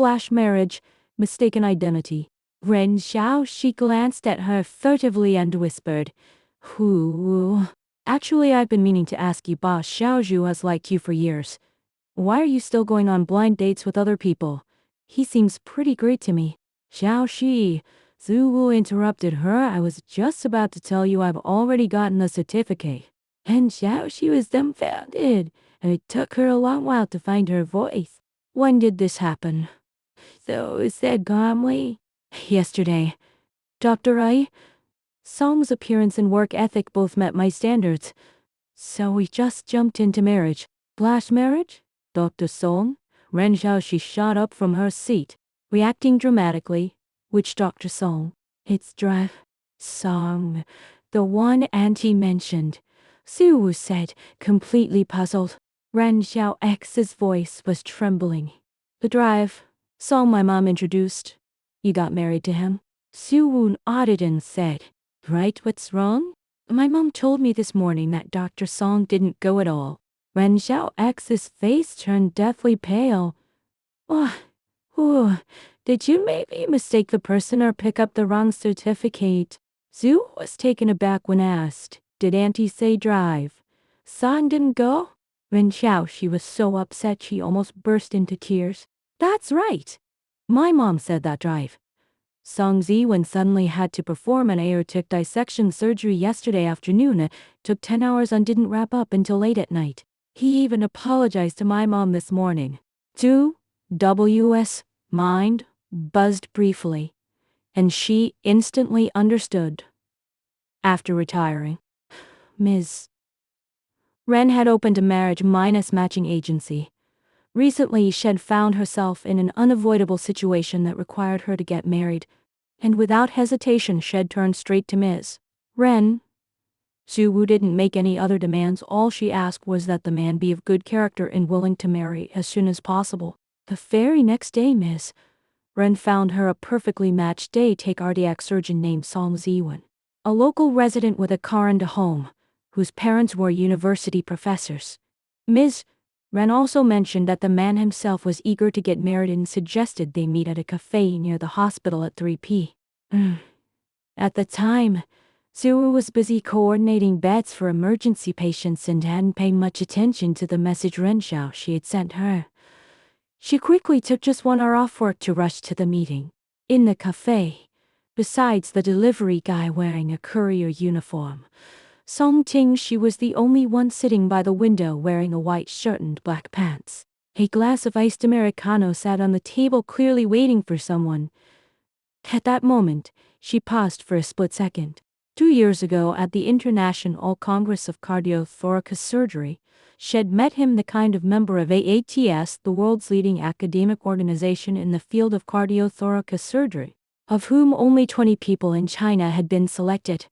flash marriage, mistaken identity. Ren Xiaoxi glanced at her furtively and whispered, "Who? Actually, I've been meaning to ask you. Boss Xiaozhu has liked you for years. Why are you still going on blind dates with other people? He seems pretty great to me." "Xiaoxi," Zhu Wu interrupted her, "I was just about to tell you I've already gotten the certificate." And Xiaoxi was dumbfounded, and it took her a long while to find her voice. "When did this happen?" Zhou said calmly. "Yesterday. Dr. Ai, Song's appearance and work ethic both met my standards. So we just jumped into marriage." "Flash marriage? Dr. Song?" Ren Xiaoxi shot up from her seat, reacting dramatically. "Which Dr. Song?" "It's Drive Song, the one Auntie mentioned," Zhu Wu said, completely puzzled. Ren Xiaoxi's voice was trembling. "The Drive Song my mom introduced. You got married to him?" Zhu Wu nodded and said, "Right, what's wrong?" "My mom told me this morning that Dr. Song didn't go at all." Ren Xiaoxi's face turned deathly pale. "Oh, did you maybe mistake the person or pick up the wrong certificate?" Zhu was taken aback when asked, "Did Auntie say Drive Song didn't go?" Ren Xiaoxi was so upset she almost burst into tears. "That's right. My mom said that Drive Song Ziwen suddenly had to perform an aortic dissection surgery yesterday afternoon. It took 10 hours and didn't wrap up until late at night. He even apologized to my mom this morning." 2W's mind buzzed briefly, and she instantly understood. After retiring, Ms. Ren had opened a marriage-matching agency. Recently, she had found herself in an unavoidable situation that required her to get married, and without hesitation she had turned straight to Ms. Ren. Zhu Wu didn't make any other demands. All she asked was that the man be of good character and willing to marry as soon as possible. The very next day, Ms. Ren found her a perfectly matched day-take cardiac surgeon named Song Ziwen, a local resident with a car and a home, whose parents were university professors. Ms. Ren also mentioned that the man himself was eager to get married and suggested they meet at a cafe near the hospital at 3 p.m. At the time, Zhu was busy coordinating beds for emergency patients and hadn't paid much attention to the message Ren Xiaoxi had sent her. She quickly took just 1 hour off work to rush to the meeting. In the cafe, besides the delivery guy wearing a courier uniform, Song Tingshi was the only one sitting by the window wearing a white shirt and black pants. A glass of iced Americano sat on the table, clearly waiting for someone. At that moment, she paused for a split second. 2 years ago at the International Congress of Cardiothoracic Surgery, she had met him, the kind of member of AATS, the world's leading academic organization in the field of cardiothoracic surgery, of whom only 20 people in China had been selected.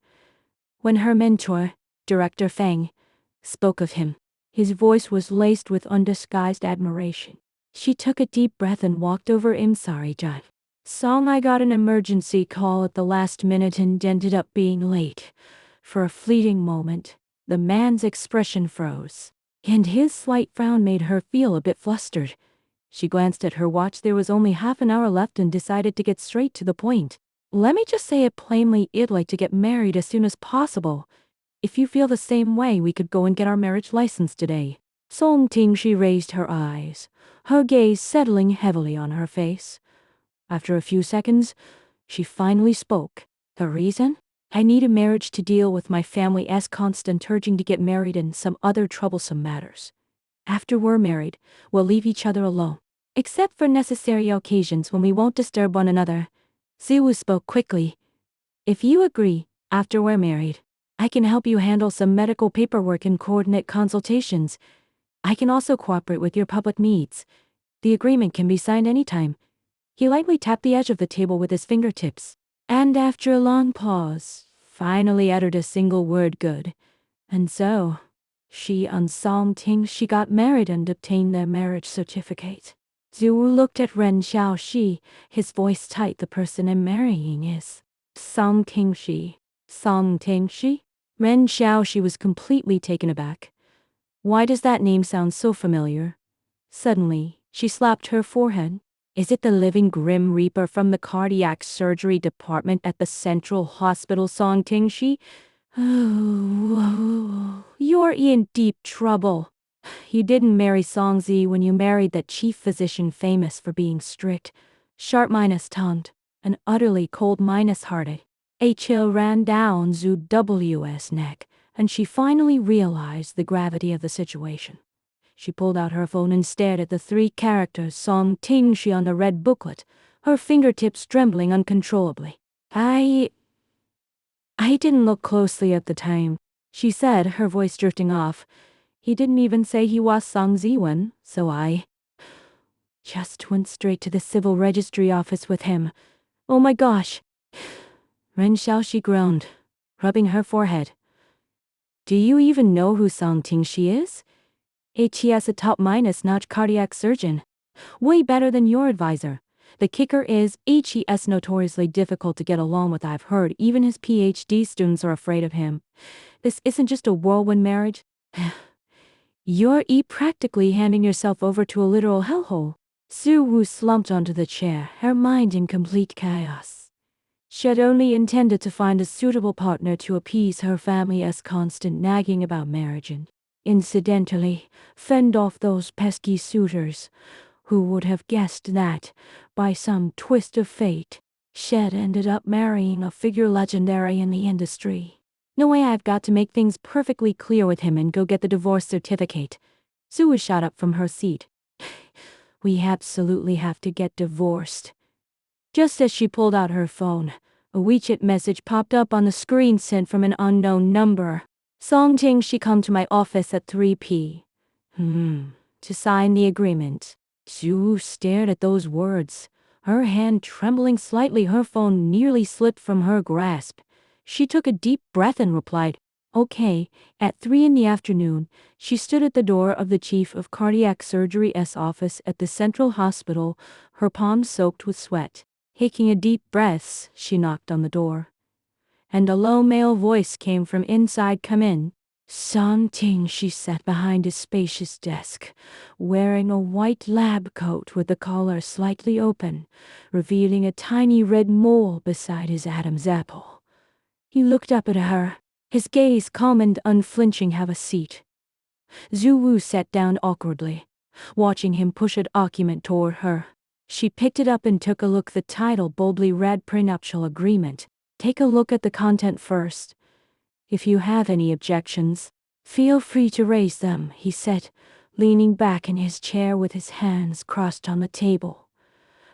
When her mentor, Director Feng, spoke of him, his voice was laced with undisguised admiration. She took a deep breath and walked over. "I'm sorry, John Song, I got an emergency call at the last minute and ended up being late." For a fleeting moment, the man's expression froze, and his slight frown made her feel a bit flustered. She glanced at her watch. There was only half an hour left and decided to get straight to the point. "Let me just say it plainly, I'd like to get married as soon as possible. If you feel the same way, we could go and get our marriage license today." Song Tingshi raised her eyes, her gaze settling heavily on her face. After a few seconds, she finally spoke. "The reason? I need a marriage to deal with my family's constant urging to get married and some other troublesome matters. After we're married, we'll leave each other alone, except for necessary occasions when we won't disturb one another." Zhu spoke quickly. "If you agree, after we're married, I can help you handle some medical paperwork and coordinate consultations. I can also cooperate with your public needs. The agreement can be signed anytime." He lightly tapped the edge of the table with his fingertips, and after a long pause, finally uttered a single word, "Good." And so, she and Song Tingshi got married and obtained their marriage certificate. Zhu looked at Ren Xiaoxi, his voice tight. "The person I'm marrying is Song Tingshi." "Song Tingshi?" Ren Xiaoxi was completely taken aback. "Why does that name sound so familiar?" Suddenly, she slapped her forehead. Is it the living Grim Reaper from the cardiac surgery department at the Central Hospital Song Tingshi? Oh, you're in deep trouble. You didn't marry Songzi when you married that chief physician famous for being strict, sharp-tongued, and utterly cold-hearted. A chill ran down Zhu W's neck, and she finally realized the gravity of the situation. She pulled out her phone and stared at the 3 characters Song Tingshi on the red booklet, her fingertips trembling uncontrollably. I didn't look closely at the time, she said, her voice drifting off. He didn't even say he was Song Ziwen, so I just went straight to the civil registry office with him. Oh my gosh. Ren Xiaoxi groaned, rubbing her forehead. Do you even know who Song Tingshi is? HES a top-notch cardiac surgeon. Way better than your advisor. The kicker is, HES notoriously difficult to get along with. I've heard even his PhD students are afraid of him. This isn't just a whirlwind marriage. You're practically handing yourself over to a literal hellhole. Su Wu slumped onto the chair, her mind in complete chaos. She had only intended to find a suitable partner to appease her family's constant nagging about marriage and, incidentally, fend off those pesky suitors. Who would have guessed that, by some twist of fate, Shed ended up marrying a figure legendary in the industry. No way, I've got to make things perfectly clear with him and go get the divorce certificate. Sue shot up from her seat. We absolutely have to get divorced. Just as she pulled out her phone, a WeChat message popped up on the screen sent from an unknown number. Song Tingshi come to my office at 3 p.m. To sign the agreement. Sue stared at those words, her hand trembling slightly. Her phone nearly slipped from her grasp. She took a deep breath and replied, Okay. At 3 p.m, she stood at the door of the chief of cardiac surgery's office at the Central Hospital, her palms soaked with sweat. Taking a deep breath, she knocked on the door. And a low male voice came from inside. Come in. Song Tingshi sat behind a spacious desk, wearing a white lab coat with the collar slightly open, revealing a tiny red mole beside his Adam's apple. He looked up at her, his gaze calm and unflinching. Have a seat. Zhu Wu sat down awkwardly, watching him push a document toward her. She picked it up and took a look. The title boldly read Prenuptial Agreement. Take a look at the content first. If you have any objections, feel free to raise them, he said, leaning back in his chair with his hands crossed on the table.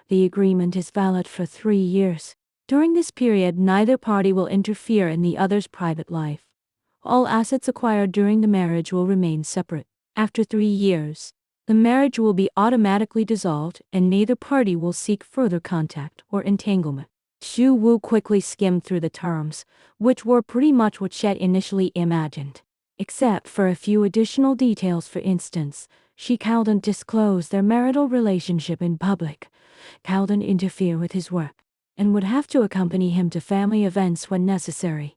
The agreement is valid for 3 years. During this period, neither party will interfere in the other's private life. All assets acquired during the marriage will remain separate. After 3 years, the marriage will be automatically dissolved and neither party will seek further contact or entanglement. Xu Wu quickly skimmed through the terms, which were pretty much what Shed initially imagined. Except for a few additional details. For instance, she couldn't disclose their marital relationship in public, couldn't interfere with his work, and would have to accompany him to family events when necessary.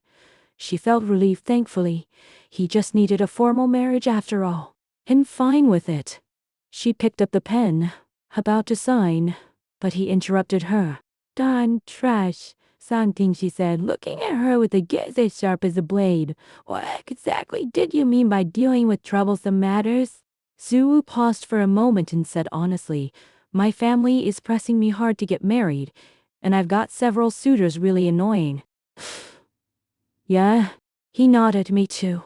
She felt relieved. Thankfully, he just needed a formal marriage after all, and fine with it. She picked up the pen, about to sign, but he interrupted her. Darn trash, Song Tingshi said, looking at her with a gaze as sharp as a blade. What exactly did you mean by dealing with troublesome matters? Zhu Wu paused for a moment and said honestly, my family is pressing me hard to get married, and I've got several suitors really annoying. Yeah, he nodded. Me too.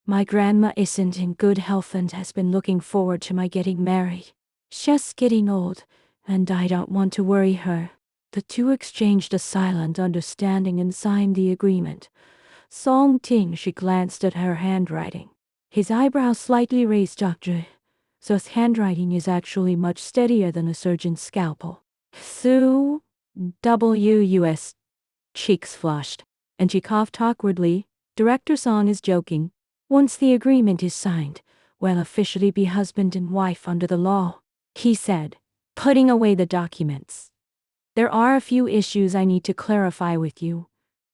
My grandma isn't in good health and has been looking forward to my getting married. She's getting old, and I don't want to worry her. The two exchanged a silent understanding and signed the agreement. Song Tingshi glanced at her handwriting. His eyebrows slightly raised. Doctor, so his handwriting is actually much steadier than a surgeon's scalpel. Su W's cheeks flushed, and she coughed awkwardly. Director Song is joking. Once the agreement is signed, we'll officially be husband and wife under the law, he said, putting away the documents. There are a few issues I need to clarify with you.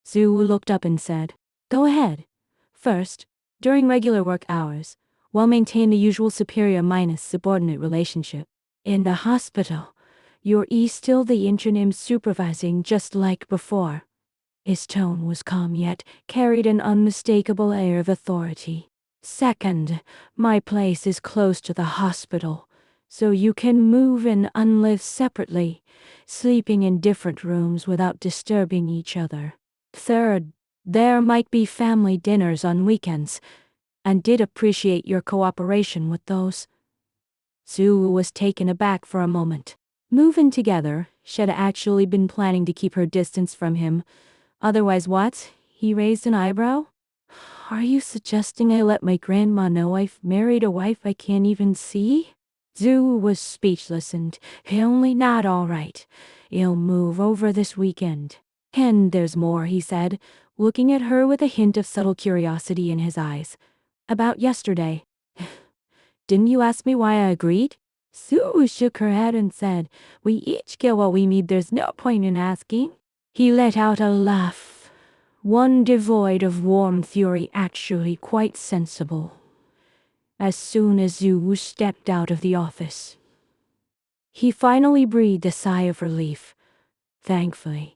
Zhu looked up and said, Go ahead. First, during regular work hours, we'll maintain the usual superior-subordinate relationship. In the hospital, You're still the interim supervising just like before. His tone was calm yet carried an unmistakable air of authority. Second, my place is close to the hospital, so you can move in and live separately, sleeping in different rooms without disturbing each other. Third, there might be family dinners on weekends, and did appreciate your cooperation with those. Zhu was taken aback for a moment. Moving together, she'd actually been planning to keep her distance from him. Otherwise what? He raised an eyebrow. Are you suggesting I let my grandma know I've married a wife I can't even see? Zhu was speechless and only not all right. He'll move over this weekend. And there's more, he said, looking at her with a hint of subtle curiosity in his eyes. About yesterday. Didn't you ask me why I agreed? Zhu shook her head and said, we each get what we need, there's no point in asking. He let out a laugh, one devoid of warm fury, actually quite sensible. As soon as Zhu stepped out of the office, he finally breathed a sigh of relief. Thankfully,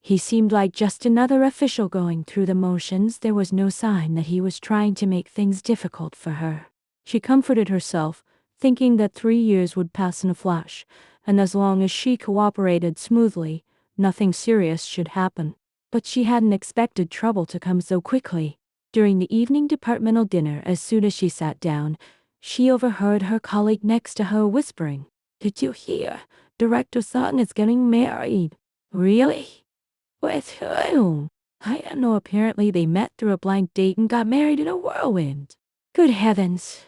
he seemed like just another official going through the motions. There was no sign that he was trying to make things difficult for her. She comforted herself, thinking that 3 years would pass in a flash, and as long as she cooperated smoothly, nothing serious should happen. But she hadn't expected trouble to come so quickly. During the evening departmental dinner, as soon as she sat down, she overheard her colleague next to her whispering, "Did you hear? Director Sutton is getting married." "Really? With whom?" "I don't know. Apparently they met through a blind date and got married in a whirlwind." "Good heavens.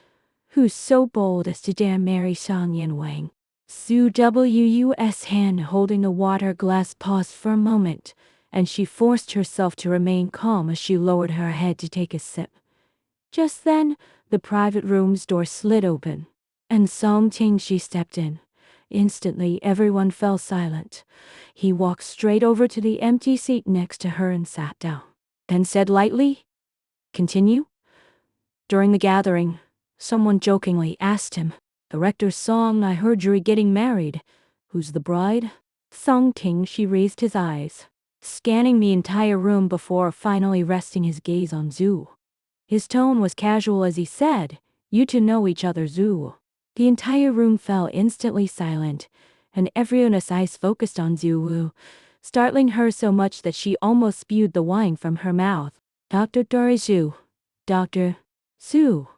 Who's so bold as to dare marry Song Yin Wang?" Zhu Wu's hand holding the water glass paused for a moment, and she forced herself to remain calm as she lowered her head to take a sip. Just then, the private room's door slid open, and Song Ting stepped in. Instantly, everyone fell silent. He walked straight over to the empty seat next to her and sat down, then said lightly, "Continue." During the gathering, someone jokingly asked him, "Director Song, I heard you're getting married. Who's the bride?" Song Ting raised his eyes, scanning the entire room before finally resting his gaze on Zhu. His tone was casual as he said, "You two know each other, Zhu." The entire room fell instantly silent, and everyone's eyes focused on Zhu, startling her so much that she almost spewed the wine from her mouth. "Dr. Dory Zhu. Dr. Zhu."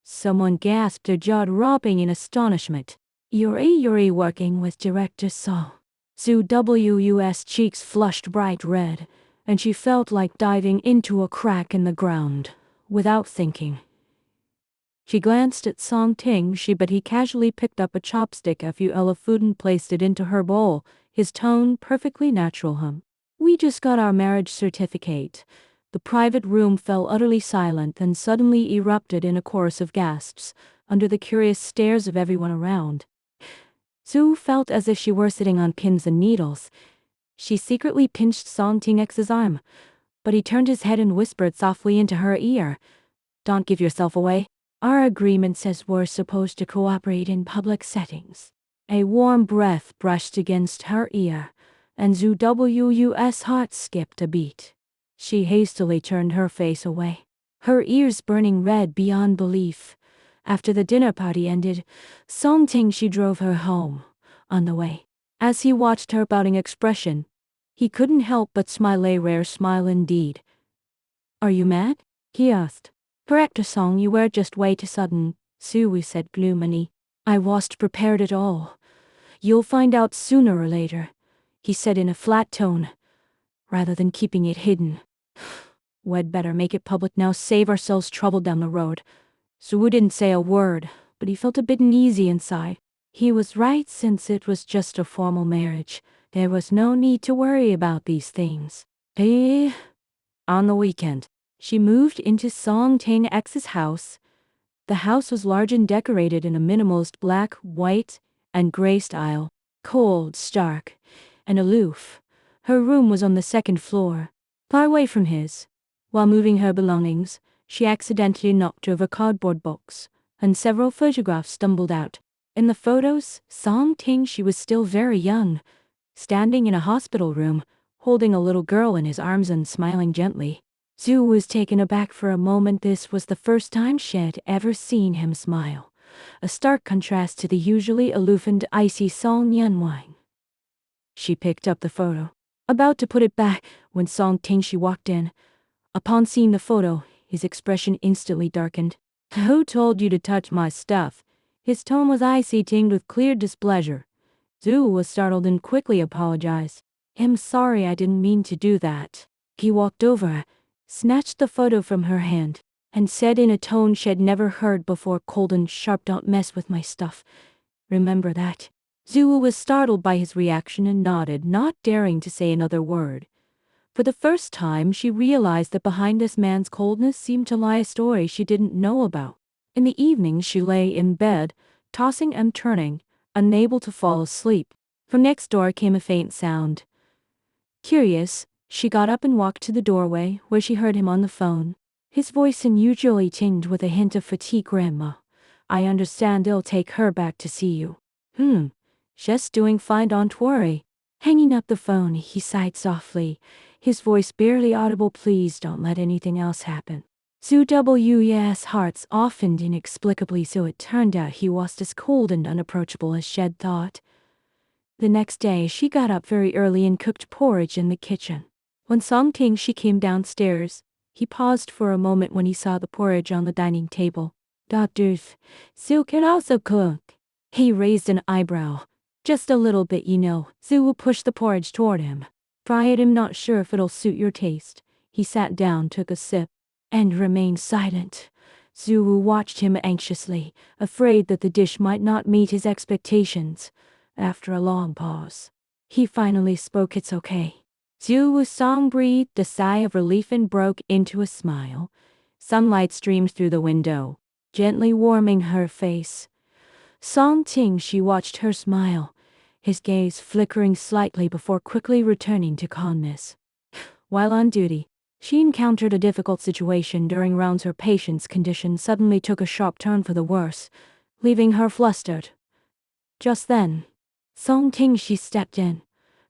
Someone gasped, their jaw dropping in astonishment. You're working with Director Song." Zhu Wu's cheeks flushed bright red, and she felt like diving into a crack in the ground, without thinking. She glanced at Song Ting, but he casually picked up a chopstick a few of food and placed it into her bowl, his tone perfectly natural. "We just got our marriage certificate." The private room fell utterly silent and suddenly erupted in a chorus of gasps, under the curious stares of everyone around. Zhu felt as if she were sitting on pins and needles. She secretly pinched Song Ting's arm, but he turned his head and whispered softly into her ear, "Don't give yourself away. Our agreement says we're supposed to cooperate in public settings." A warm breath brushed against her ear, and Zhu Wu's heart skipped a beat. She hastily turned her face away, her ears burning red beyond belief. After the dinner party ended, Song Ting drove her home. On the way, as he watched her pouting expression, he couldn't help but smile, a rare smile indeed. "Are you mad?" he asked. "Director Song, you were just way too sudden," Zhu said gloomily. "I wasn't prepared at all." "You'll find out sooner or later," he said in a flat tone, "rather than keeping it hidden. We'd better make it public now, save ourselves trouble down the road." Zhu didn't say a word, but he felt a bit uneasy inside. He was right, since it was just a formal marriage. There was no need to worry about these things. On the weekend, she moved into Song Ting's house. The house was large and decorated in a minimalist black, white, and gray style, cold, stark, and aloof. Her room was on the second floor, far away from his. While moving her belongings, she accidentally knocked over a cardboard box, and several photographs stumbled out. In the photos, Song Ting she was still very young, standing in a hospital room, holding a little girl in his arms and smiling gently. Zhu was taken aback for a moment. This was the first time she had ever seen him smile, a stark contrast to the usually aloof and icy Song Yanwang. She picked up the photo, about to put it back, when Song Ting she walked in. Upon seeing the photo, his expression instantly darkened. "Who told you to touch my stuff?" His tone was icy, tinged with clear displeasure. Zhu was startled and quickly apologized. "I'm sorry, I didn't mean to do that." He walked over, snatched the photo from her hand, and said in a tone she had never heard before, cold and sharp, "Don't mess with my stuff. Remember that." Zhu was startled by his reaction and nodded, not daring to say another word. For the first time, she realized that behind this man's coldness seemed to lie a story she didn't know about. In the evening, she lay in bed, tossing and turning, unable to fall asleep. From next door came a faint sound. Curious, she got up and walked to the doorway, where she heard him on the phone. His voice unusually tinged with a hint of fatigue. "Grandma, I understand they'll take her back to see you." She's doing fine, don't worry." Hanging up the phone, he sighed softly, his voice barely audible. "Please don't let anything else happen." Zhu W's heart softened inexplicably, so it turned out he was as cold and unapproachable as she'd thought. The next day, she got up very early and cooked porridge in the kitchen. When Song Ting she came downstairs, he paused for a moment when he saw the porridge on the dining table. "Dr. Zhu can also cook." He raised an eyebrow. "Just a little bit, you know." Zhu pushed the porridge toward him. "Try it, I'm not sure if it'll suit your taste." He sat down, took a sip, and remained silent. Zhu watched him anxiously, afraid that the dish might not meet his expectations. After a long pause, he finally spoke. "It's okay." Zhu Song breathed a sigh of relief and broke into a smile. Sunlight streamed through the window, gently warming her face. Song Ting she watched her smile, his gaze flickering slightly before quickly returning to calmness. While on duty, she encountered a difficult situation during rounds. Her patient's condition suddenly took a sharp turn for the worse, leaving her flustered. Just then, Song Ting she stepped in,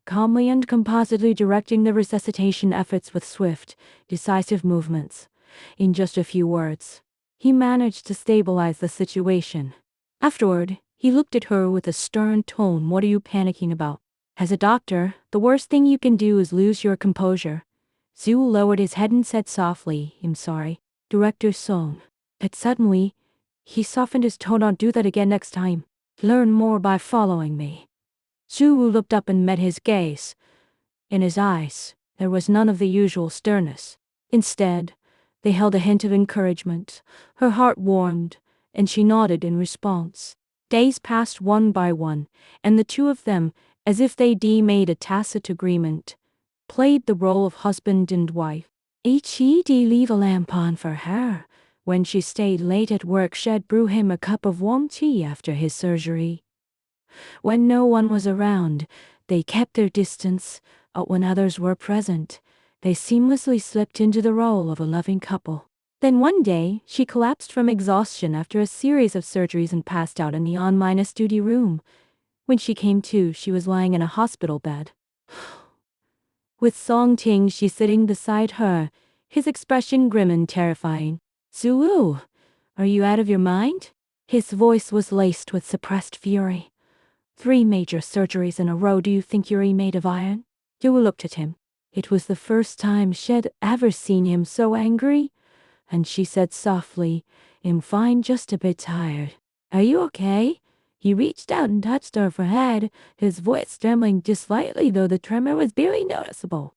calmly and composedly directing the resuscitation efforts with swift, decisive movements. In just a few words, he managed to stabilize the situation. Afterward, he looked at her with a stern tone. "What are you panicking about? As a doctor, the worst thing you can do is lose your composure." Zhu lowered his head and said softly, "I'm sorry, Director Song." But suddenly, he softened his tone. "Don't do that again next time. Learn more by following me." Zhu looked up and met his gaze. In his eyes, there was none of the usual sternness. Instead, they held a hint of encouragement. Her heart warmed, and she nodded in response. Days passed one by one, and the two of them, as if they'd made a tacit agreement, played the role of husband and wife. He'd leave a lamp on for her. When she stayed late at work, she'd brew him a cup of warm tea after his surgery. When no one was around, they kept their distance, but when others were present, they seamlessly slipped into the role of a loving couple. Then one day, she collapsed from exhaustion after a series of surgeries and passed out in the on-duty room. When she came to, she was lying in a hospital bed, with Song Ting she sitting beside her, his expression grim and terrifying. "Zhu, are you out of your mind?" His voice was laced with suppressed fury. "3 major surgeries in a row. Do you think you're made of iron?" Zhu looked at him. It was the first time she'd ever seen him so angry, and she said softly, "I'm fine, just a bit tired." "Are you okay?" He reached out and touched her forehead, his voice trembling just slightly, though the tremor was barely noticeable.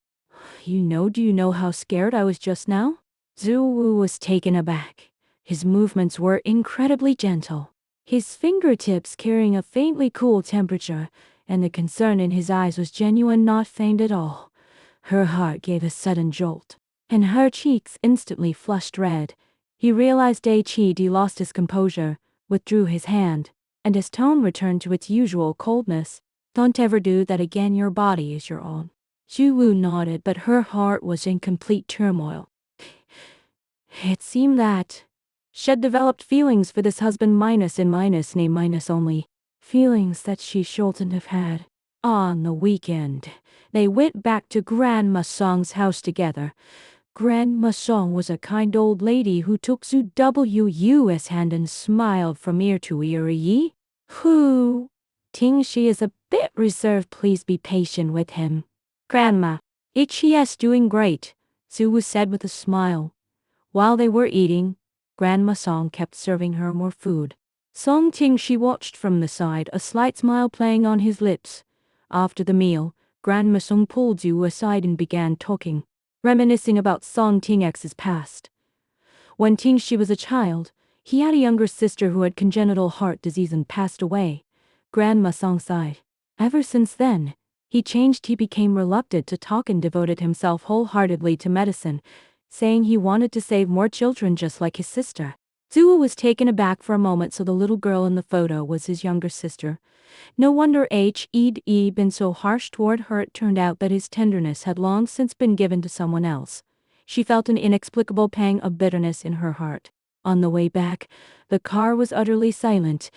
Do you know how scared I was just now?" Zhu was taken aback. His movements were incredibly gentle, his fingertips carrying a faintly cool temperature, and the concern in his eyes was genuine, not feigned at all. Her heart gave a sudden jolt, and her cheeks instantly flushed red. He realized He'd lost his composure, withdrew his hand, and his tone returned to its usual coldness. "Don't ever do that again. Your body is your own." Zhu nodded, but her heart was in complete turmoil. It seemed that she'd developed feelings for this husband minus in minus name minus only. feelings that she shouldn't have had. On the weekend, they went back to Grandma Song's house together. Grandma Song was a kind old lady who took Zhu Wu's hand and smiled from ear to ear. Yi? Who? Ting she is a bit reserved, please be patient with him. Grandma, HES doing great, Zhu Wu said with a smile. While they were eating, Grandma Song kept serving her more food. Song Ting she watched from the side, a slight smile playing on his lips. After the meal, Grandma Song pulled Zhu aside and began talking, reminiscing about Song Ting's past. When Ting she was a child, he had a younger sister who had congenital heart disease and passed away. Grandma Song sighed. Ever since then, he changed. He became reluctant to talk and devoted himself wholeheartedly to medicine, saying he wanted to save more children just like his sister. Zhu was taken aback for a moment, so the little girl in the photo was his younger sister. No wonder he'd been so harsh toward her. It turned out that his tenderness had long since been given to someone else. She felt an inexplicable pang of bitterness in her heart. On the way back, the car was utterly silent.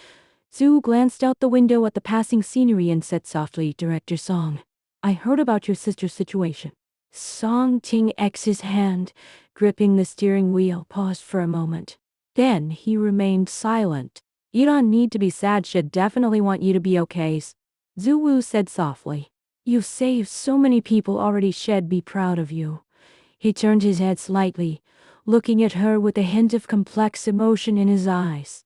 Zhu glanced out the window at the passing scenery and said softly, "Director Song, I heard about your sister's situation." Song Ting's hand, gripping the steering wheel, paused for a moment. Then he remained silent. "You don't need to be sad. She'd definitely want you to be okay," Zhu Wu said softly. "You've saved so many people already. She'd be proud of you." He turned his head slightly, looking at her with a hint of complex emotion in his eyes.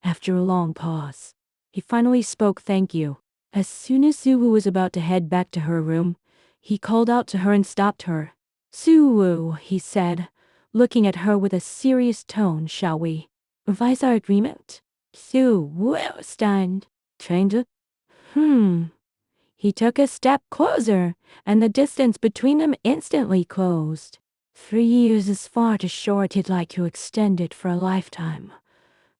After a long pause, he finally spoke, "Thank you." As soon as Zhu Wu was about to head back to her room, he called out to her and stopped her. "Zhu Wu," he said, looking at her with a serious tone, "shall we revise our agreement?" Zhu Wu stunned. "Kinda? He took a step closer, and the distance between them instantly closed. 3 years is far too short. He'd like to extend it for a lifetime.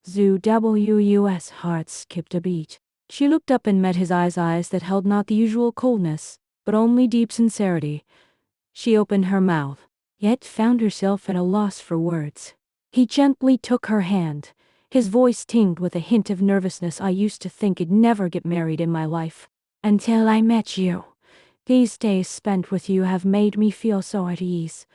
Zhu Wu's heart skipped a beat. She looked up and met his eyes that held not the usual coldness, but only deep sincerity. She opened her mouth, yet found herself at a loss for words. He gently took her hand, his voice tinged with a hint of nervousness. "I used to think I'd never get married in my life. Until I met you. These days spent with you have made me feel so at ease.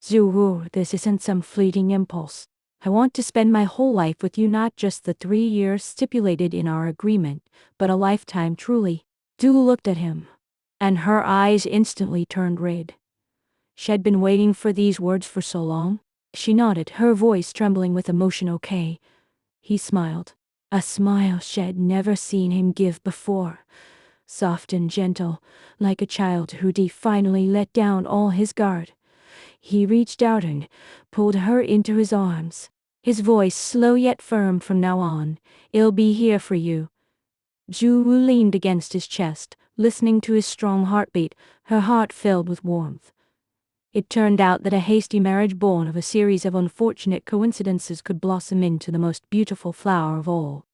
Zhu Wu, this isn't some fleeting impulse. I want to spend my whole life with you, not just the 3 years stipulated in our agreement, but a lifetime truly." Zhu looked at him, and her eyes instantly turned red. She had been waiting for these words for so long. She nodded, her voice trembling with emotion. "Okay." He smiled, a smile she'd never seen him give before. Soft and gentle, like a child who'd finally let down all his guard. He reached out and pulled her into his arms, his voice slow yet firm. "From now on, I'll be here for you." Zhu Wu leaned against his chest, listening to his strong heartbeat, her heart filled with warmth. It turned out that a hasty marriage born of a series of unfortunate coincidences could blossom into the most beautiful flower of all.